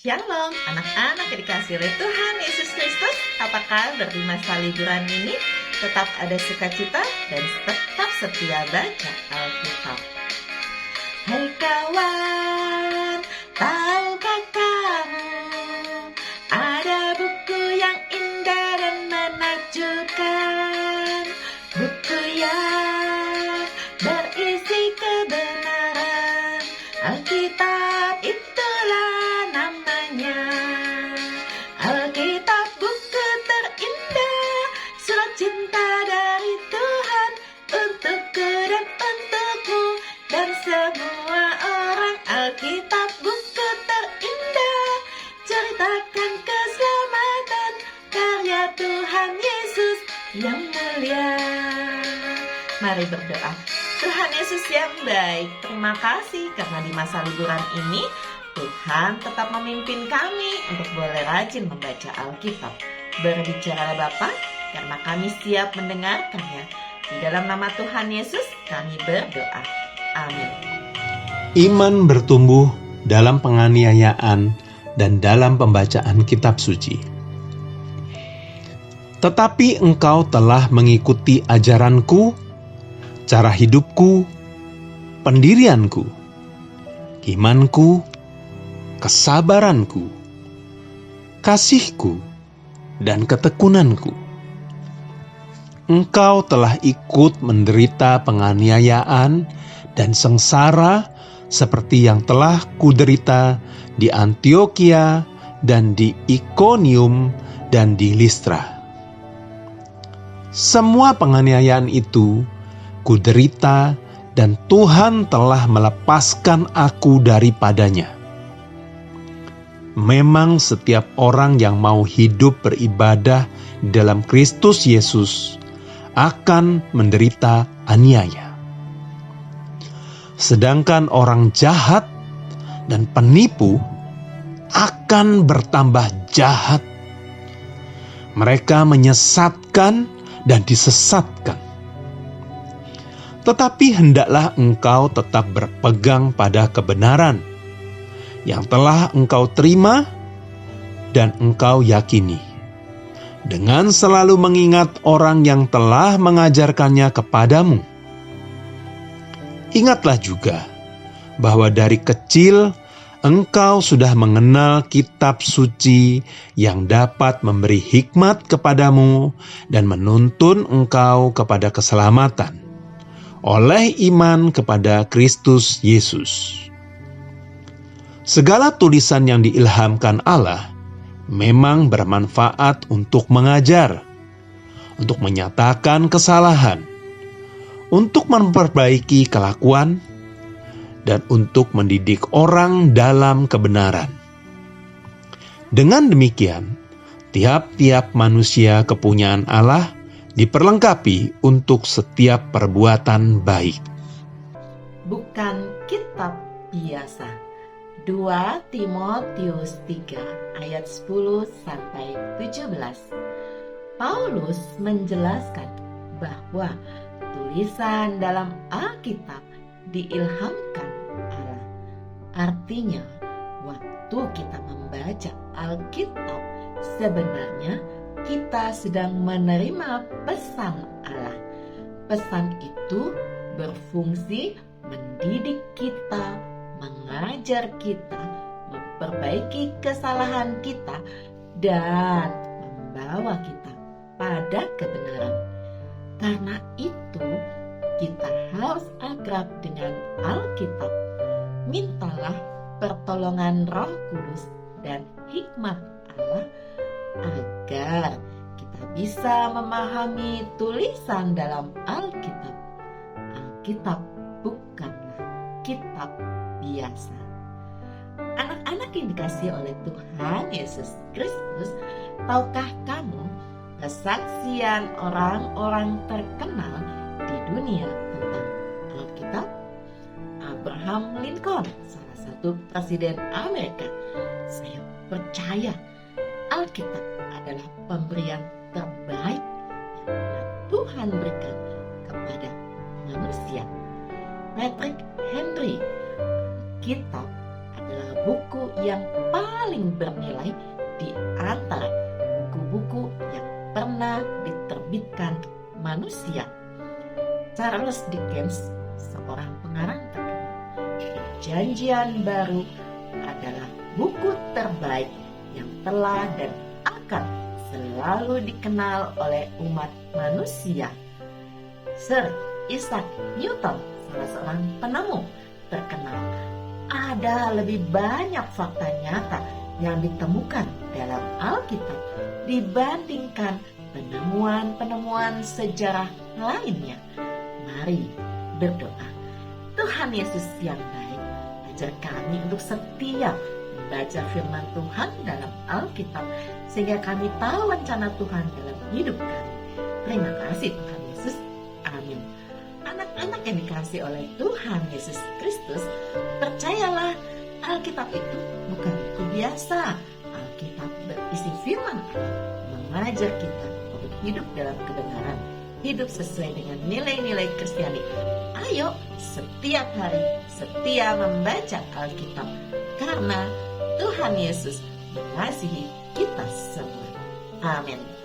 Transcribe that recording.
Shalom, anak-anak yang dikasihi oleh Tuhan Yesus Kristus. Apa kabar di masa liburan ini? Tetap ada sukacita dan tetap setia baca Alkitab. Hai kawan, tahukah kamu ada buku yang indah dan menakjubkan, buku yang berisi kebenaran. Alkitab itulah namanya. Alkitab buku terindah, surat cinta dari Tuhan untukku dan untukmu dan semua orang. Alkitab buku terindah, ceritakan keselamatan karya Tuhan Yesus yang mulia. Mari berdoa. Tuhan Yesus yang baik, terima kasih karena di masa liburan ini Tuhan tetap memimpin kami untuk boleh rajin membaca Alkitab. Berbicaralah Bapa, karena kami siap mendengarkannya. Di dalam nama Tuhan Yesus kami berdoa. Amin. Iman bertumbuh dalam penganiayaan dan dalam pembacaan kitab suci. Tetapi engkau telah mengikuti ajaranku, cara hidupku, pendirianku, imanku, kesabaranku, kasihku, dan ketekunanku. Engkau telah ikut menderita penganiayaan dan sengsara seperti yang telah kuderita di Antiokhia dan di Ikonium dan di Listra. Semua penganiayaan itu kuderita dan Tuhan telah melepaskan aku daripadanya. Memang setiap orang yang mau hidup beribadah dalam Kristus Yesus akan menderita aniaya. Sedangkan orang jahat dan penipu akan bertambah jahat. Mereka menyesatkan dan disesatkan. Tetapi hendaklah engkau tetap berpegang pada kebenaran yang telah engkau terima dan engkau yakini, dengan selalu mengingat orang yang telah mengajarkannya kepadamu. Ingatlah juga bahwa dari kecil engkau sudah mengenal kitab suci yang dapat memberi hikmat kepadamu dan menuntun engkau kepada keselamatan oleh iman kepada Kristus Yesus. Segala tulisan yang diilhamkan Allah memang bermanfaat untuk mengajar, untuk menyatakan kesalahan, untuk memperbaiki kelakuan, dan untuk mendidik orang dalam kebenaran. Dengan demikian, tiap-tiap manusia kepunyaan Allah diperlengkapi untuk setiap perbuatan baik. Bukan kitab biasa. 2 Timotius 3 ayat 10-17. Paulus menjelaskan bahwa tulisan dalam Alkitab diilhamkan Allah. Artinya, waktu kita membaca Alkitab, sebenarnya kita sedang menerima pesan Allah. Pesan itu berfungsi mendidik kita, mengajar kita, memperbaiki kesalahan kita, dan membawa kita pada kebenaran. Karena itu, kita harus akrab dengan Alkitab. Mintalah pertolongan Roh Kudus dan hikmat Allah agar kita bisa memahami tulisan dalam Alkitab. Alkitab bukanlah kitab biasa. Anak-anak yang dikasihi oleh Tuhan Yesus Kristus, tahukah kamu kesaksian orang-orang terkenal di dunia tentang Alkitab? Abraham Lincoln, salah satu presiden Amerika. Saya percaya Alkitab adalah pemberian terbaik yang pernah Tuhan berikan kepada manusia. Patrick Henry, Alkitab adalah buku yang paling bernilai di antara buku-buku yang pernah diterbitkan manusia. Charles Dickens, seorang pengarang terkenal, Perjanjian Baru adalah buku terbaik yang telah dan akan selalu dikenal oleh umat manusia. Sir Isaac Newton, salah seorang penemu terkenal, ada lebih banyak fakta nyata yang ditemukan dalam Alkitab dibandingkan penemuan-penemuan sejarah lainnya. Mari berdoa. Tuhan Yesus yang baik, ajar kami untuk setia membaca firman Tuhan dalam Alkitab sehingga kami tahu rencana Tuhan dalam hidup kami. Terima kasih Tuhan Yesus. Amin. Anak-anak yang dikasihi oleh Tuhan Yesus Kristus, percayalah Alkitab itu bukan buku biasa. Alkitab berisi firman Allah, mengajar kita untuk hidup dalam kebenaran, hidup sesuai dengan nilai-nilai Kristiani. Ayo setiap hari setia membaca Alkitab, karena Tuhan Yesus mengasihi kita semua. Amin.